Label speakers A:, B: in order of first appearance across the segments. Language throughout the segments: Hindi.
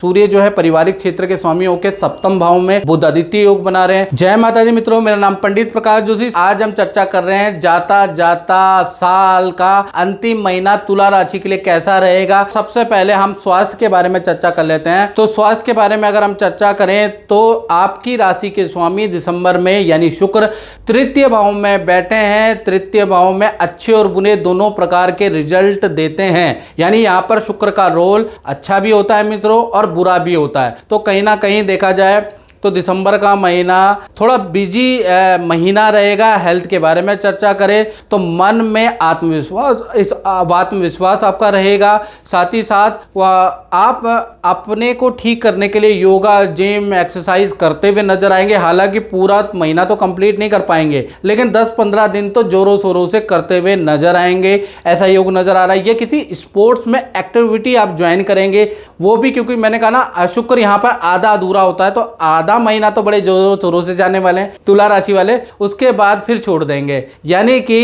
A: सूर्य जो है पारिवारिक क्षेत्र के स्वामी होकर सप्तम भाव में बुध आदित्य योग बना रहे हैं। जय माता दी मित्रों, मेरा नाम पंडित प्रकाश जोशी। आज हम चर्चा कर रहे हैं जाता जाता साल का अंतिम महीना तुला राशि के लिए कैसा रहेगा। सबसे पहले हम स्वास्थ्य के बारे में चर्चा कर लेते हैं। तो स्वास्थ्य के बारे में अगर हम चर्चा करें तो आपकी राशि के स्वामी दिसंबर में यानी शुक्र तृतीय भाव में बैठे हैं। तृतीय भाव में अच्छे और बुरे दोनों प्रकार के रिजल्ट देते हैं, यानी यहाँ पर शुक्र का रोल अच्छा भी होता है मित्रों और बुरा भी होता है। तो कहीं ना कहीं देखा जाए तो दिसंबर का महीना थोड़ा बिजी महीना रहेगा। हेल्थ के बारे में चर्चा करें तो मन में आत्मविश्वास आपका रहेगा। साथ ही साथ आप अपने को ठीक करने के लिए योगा, जिम, एक्सरसाइज करते हुए नजर आएंगे। हालांकि पूरा महीना तो कंप्लीट नहीं कर पाएंगे, लेकिन 10-15 दिन तो जोरों शोरों से करते हुए नजर आएंगे। ऐसा योग नजर आ रहा है। ये किसी स्पोर्ट्स में एक्टिविटी आप ज्वाइन करेंगे, वो भी क्योंकि मैंने कहा ना शुक्र यहाँ पर आधा अधूरा होता है, तो आधा महीना तो बड़े जोरों शोरों से जाने वाले हैं तुला राशि वाले, उसके बाद फिर छोड़ देंगे। यानी कि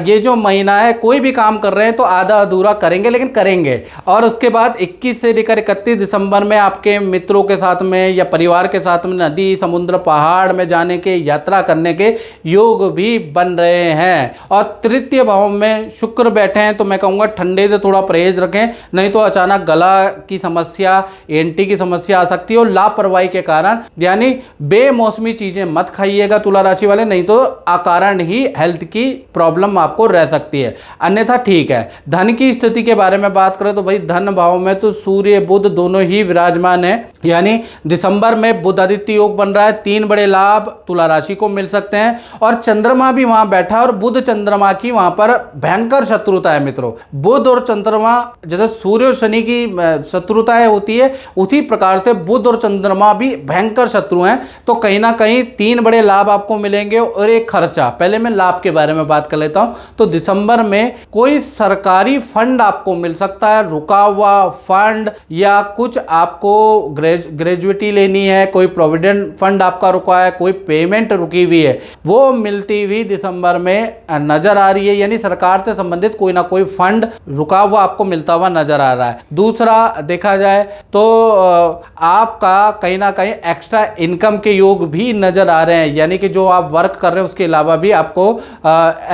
A: ये जो महीना है कोई भी काम कर रहे हैं तो आधा अधूरा करेंगे, लेकिन करेंगे। और उसके बाद 21 से लेकर 31 दिसंबर में आपके मित्रों के साथ में या परिवार के साथ में नदी, समुद्र, पहाड़ में जाने के, यात्रा करने के योग भी बन रहे हैं। और तृतीय भाव में शुक्र बैठे हैं तो मैं कहूँगा ठंडे से थोड़ा परहेज रखें, नहीं तो अचानक गला की समस्या, एंटी की समस्या आ सकती है। और लापरवाही के कारण यानी बेमौसमी चीजें मत खाइएगा तुला राशि वाले, नहीं तो अकारण ही हेल्थ की प्रॉब्लम आपको रह सकती है, अन्यथा ठीक है। धन की स्थिति के बारे में बात करें तो भाई धन भाव में तो सूर्य बुध दोनों ही विराजमान है, यानी दिसंबर में बुध आदित्य योग बन रहा है। 3 बड़े लाभ तुला राशि को मिल सकते हैं। और चंद्रमा भी वहां बैठा है और बुध चंद्रमा की वहां पर भयंकर शत्रुता है मित्रों। बुध और चंद्रमा जैसे सूर्य और शनि की शत्रुताएं होती है, उसी प्रकार से बुध और चंद्रमा भी भयंकर शत्रु हैं। तो कहीं ना कहीं 3 बड़े लाभ आपको मिलेंगे और एक खर्चा। पहले मैं लाभ के बारे में बात कर लेता हूं। तो दिसंबर में कोई सरकारी फंड आपको मिल सकता है, रुका हुआ फंड, या कुछ आपको ग्रेजुएटी लेनी है, कोई प्रोविडेंट फंड आपका रुका है, कोई पेमेंट रुकी हुई है, वो मिलती हुई दिसंबर में नजर आ रही है। यानी सरकार से संबंधित कोई ना कोई फंड रुका हुआ आपको मिलता हुआ नजर आ रहा है। दूसरा देखा जाए तो आपका कहीं ना कहीं एक्स्ट्रा इनकम के योग भी नजर आ रहे हैं, यानी कि जो आप वर्क कर रहे हैं उसके अलावा भी आपको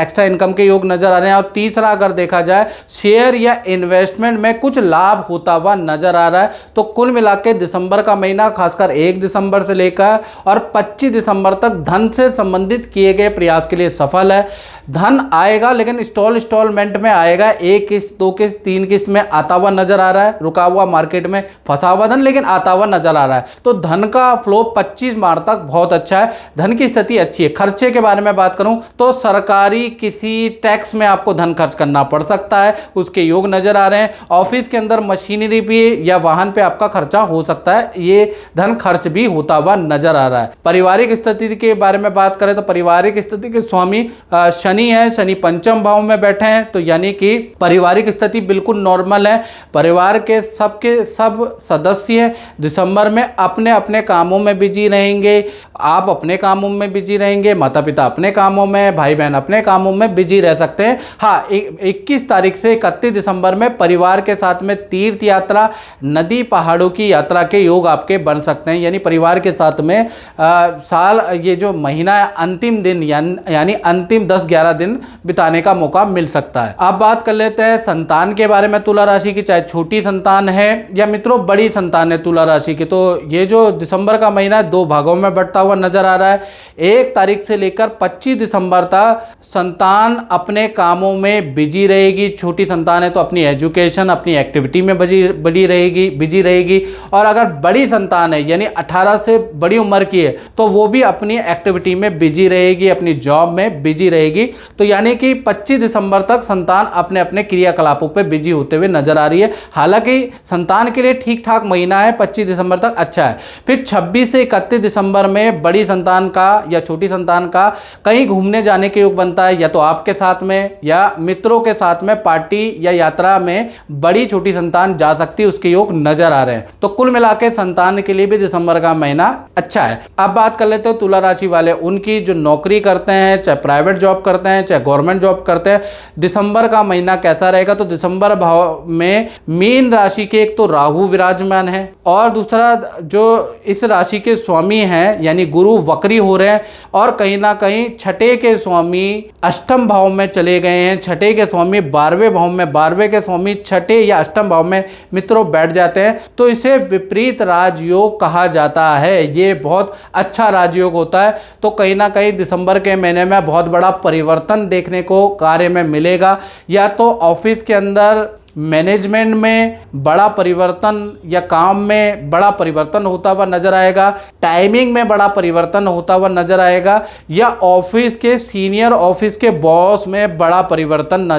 A: एक्स्ट्रा इनकम के योग नजर आ रहे हैं। और तीसरा अगर देखा जाए शेयर या इन्वेस्टमेंट में कुछ लाभ होता हुआ नजर आ रहा है। तो कुल मिलाकर दिसंबर का महीना खासकर 1 दिसंबर से लेकर और 25 दिसंबर तक धन से संबंधित किए गए प्रयास के लिए सफल है। धन आएगा लेकिन इंस्टॉलमेंट में आएगा, 1 किस्त, 2 किस्त, 3 किस्त में आता हुआ नजर आ रहा है। रुका हुआ मार्केट में फंसा हुआ धन लेकिन आता हुआ नजर आ रहा है। तो धन का फ्लो 25 मार्च तक बहुत अच्छा है, धन की स्थिति अच्छी है। खर्चे के बारे में बात करूं तो सरकारी किसी टैक्स में आपको धन खर्च करना पड़ सकता है, उसके योग नजर आ रहे हैं। ऑफिस के अंदर मशीनरी पे या वाहन पे आपका खर्चा हो सकता है, ये धन खर्च भी होता हुआ नजर आ रहा है। पारिवारिक स्थिति के बारे में बात करें तो पारिवारिक स्थिति के स्वामी शनि है, शनि पंचम भाव में बैठे हैं, तो यानी कि पारिवारिक स्थिति बिल्कुल नॉर्मल है। परिवार के सब सदस्य दिसंबर में अपने अपने कामों में बिजी रहेंगे, आप अपने कामों में बिजी रहेंगे, माता पिता अपने कामों में, भाई बहन अपने कामों में बिजी रह सकते हैं। हाँ, 21 तारीख से 31 दिसंबर में परिवार के साथ में तीर्थ यात्रा, नदी, पहाड़ों की यात्रा के योग आपके बन सकते हैं। यानी परिवार के साथ में साल ये जो महीना है अंतिम दिन यानी अंतिम 10-11 दिन बिताने का मौका मिल सकता है। अब बात कर लेते हैं संतान के बारे में तुला राशि की, चाहे छोटी संतान है या मित्रों बड़ी संतान है तुला राशि की। तो ये जो दिसंबर का महीना 2 भागों में बढ़ता हुआ नजर आ रहा है। 1 तारीख से लेकर 25 दिसंबर तक संतान अपने कामों में बिजी रहेगी। छोटी संतान है तो अपनी एजुकेशन, अपनी एक्टिविटी में बिजी रहेगी। और अगर बड़ी संतान है यानी 18 से बड़ी उम्र की है तो वो भी अपनी एक्टिविटी में बिजी रहेगी, अपनी जॉब में बिजी रहेगी। तो यानी कि 25 दिसंबर तक संतान अपने अपने क्रियाकलापों पे बिजी होते हुए नजर आ रही है। हालांकि संतान के लिए ठीक ठाक महीना है, 25 दिसंबर तक अच्छा है। फिर 26 25 से 31 दिसंबर में बड़ी संतान का या छोटी संतान का कहीं घूमने जाने के योग बनता है, या तो आपके साथ में या मित्रों के साथ में पार्टी या यात्रा में बड़ी छोटी संतान जा सकती है, उसके योग नजर आ रहे हैं। तो कुल मिलाकर संतान के लिए भी दिसंबर का महीना अच्छा है। अब बात कर लेते हैं तुला राशि वाले, उनकी जो नौकरी करते हैं, चाहे प्राइवेट जॉब करते हैं चाहे गवर्नमेंट जॉब करते हैं, दिसंबर का महीना कैसा रहेगा। तो दिसंबर भाव में मीन राशि के एक तो राहु विराजमान है, और दूसरा जो इस राशि के स्वामी हैं यानी गुरु वक्री हो रहे हैं, और कहीं ना कहीं छठे के स्वामी अष्टम भाव में चले गए हैं, छठे के स्वामी 12वें भाव में, 12वें के स्वामी छठे या अष्टम भाव में मित्रों बैठ जाते हैं। तो इसे विपरीत राजयोग कहा जाता है, ये बहुत अच्छा राजयोग होता है। तो कहीं ना कहीं दिसंबर के महीने में बहुत बड़ा परिवर्तन देखने को कार्य में मिलेगा, या तो ऑफिस के अंदर मैनेजमेंट में बड़ा परिवर्तन या काम में बड़ा परिवर्तन होता हुआ नजर आएगा, टाइमिंग में बड़ा परिवर्तन होता हुआ नजर आएगा, या ऑफिस के सीनियर ऑफिस के बॉस में बड़ा परिवर्तन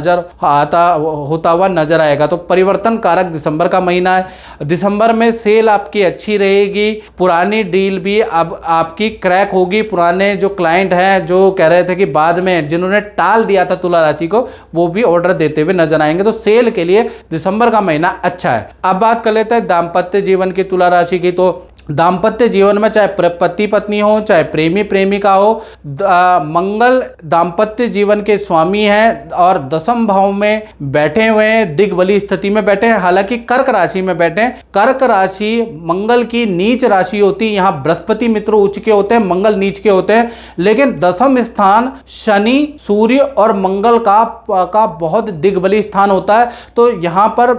A: होता हुआ नजर आएगा। तो परिवर्तन कारक दिसंबर का महीना है। दिसंबर में सेल आपकी अच्छी रहेगी, पुरानी डील भी अब आपकी क्रैक होगी। पुराने जो क्लाइंट हैं जो कह रहे थे कि बाद में, जिन्होंने टाल दिया था तुला राशि को, वो भी ऑर्डर देते हुए नजर आएंगे। तो सेल के लिए दिसंबर का महीना अच्छा है। अब बात कर लेते हैं दाम्पत्य जीवन की तुला राशि की। तो दाम्पत्य जीवन में चाहे पति पत्नी हो चाहे प्रेमी प्रेमिका हो, मंगल दाम्पत्य जीवन के स्वामी हैं और दसम भाव में बैठे हुए हैं, दिग्बली स्थिति में बैठे हैं। हालांकि कर्क राशि में बैठे हैं। कर्क राशि मंगल की नीच राशि होती है, यहाँ बृहस्पति मित्रों उच्च के होते हैं, मंगल नीच के होते हैं, लेकिन दसम स्थान शनि सूर्य और मंगल का बहुत दिग्बली स्थान होता है। तो यहाँ पर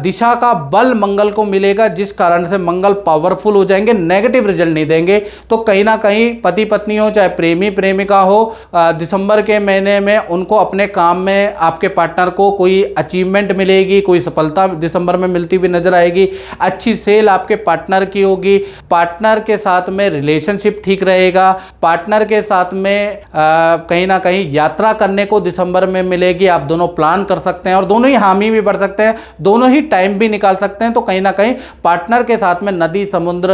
A: दिशा का बल मंगल को मिलेगा, जिस कारण से मंगल पावरफुल हो जाएंगे, नेगेटिव रिजल्ट नहीं देंगे। तो कहीं ना कहीं पति पत्नी हो चाहे प्रेमी प्रेमिका हो, दिसंबर के महीने में उनको अपने काम में आपके पार्टनर को कोई अचीवमेंट मिलेगी, कोई सफलता दिसंबर में मिलती हुई नजर आएगी। अच्छी सेल आपके पार्टनर की होगी, पार्टनर के साथ में रिलेशनशिप ठीक रहेगा, पार्टनर के साथ में कहीं ना कहीं यात्रा करने को दिसंबर में मिलेगी। आप दोनों प्लान कर सकते हैं और दोनों ही हामी भी बढ़ सकते हैं, दोनों ही टाइम भी निकाल सकते हैं। तो कहीं ना कहीं पार्टनर के साथ में नदी समुद्र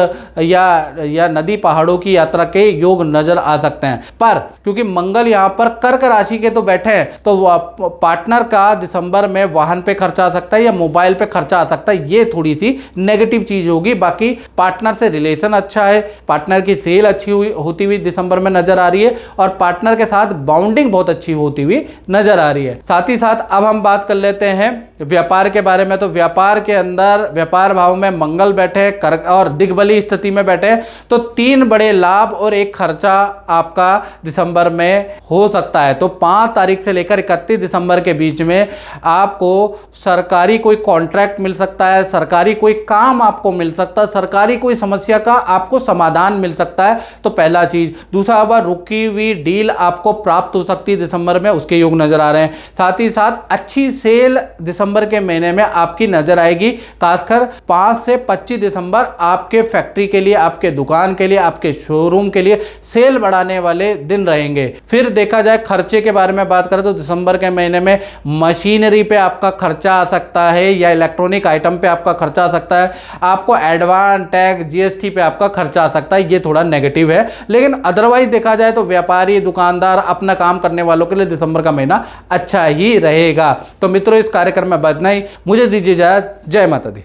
A: या नदी पहाड़ों की यात्रा के योग नजर आ सकते हैं। पर क्योंकि मंगल यहां पर कर्क राशि के तो बैठे हैं, तो पार्टनर का दिसंबर में वाहन पे खर्चा आ सकता है या मोबाइल पे खर्चा आ सकता है, ये थोड़ी सी नेगेटिव चीज होगी। बाकी पार्टनर से रिलेशन अच्छा है, पार्टनर की सेल अच्छी होती हुई दिसंबर में नजर आ रही है, और पार्टनर के साथ बाउंडिंग बहुत अच्छी होती हुई नजर आ रही है। साथ ही साथ अब हम बात कर लेते हैं व्यापार के बारे में। तो व्यापार के अंदर व्यापार भाव में मंगल बैठे कर्क और दिग्बली स्थिति में बैठे, तो 3 बड़े लाभ और एक खर्चा आपका दिसंबर में हो सकता है। तो 5 तारीख से लेकर 31 दिसंबर के बीच में आपको सरकारी कोई कॉन्ट्रैक्ट मिल सकता है, सरकारी कोई काम आपको मिल सकता है, सरकारी कोई समस्या का आपको समाधान मिल सकता है। तो पहला चीज। दूसरा, बार रुकी हुई डील आपको प्राप्त हो सकती है दिसंबर में, उसके योग नजर आ रहे हैं। साथ ही साथ अच्छी सेल दिसंबर के महीने में आपकी नजर आएगी। खासकर 5 से 25 दिसंबर आपके फैक्ट्री के लिए, आपके दुकान के लिए, आपके शोरूम के लिए सेल बढ़ाने वाले दिन रहेंगे। फिर देखा जाए खर्चे के बारे में बात करें तो दिसंबर के महीने में मशीनरी पे आपका खर्चा आ सकता है या इलेक्ट्रॉनिक आइटम पे आपका खर्चा आ सकता है, आपको एडवांस टैक्स जीएसटी पे आपका खर्चा आ सकता है, ये थोड़ा नेगेटिव है। लेकिन अदरवाइज देखा जाए तो व्यापारी दुकानदार अपना काम करने वालों के लिए दिसंबर का महीना अच्छा ही रहेगा। तो मित्रों, इस कार्यक्रम में बदना ही, मुझे दीजिए जय माता दी।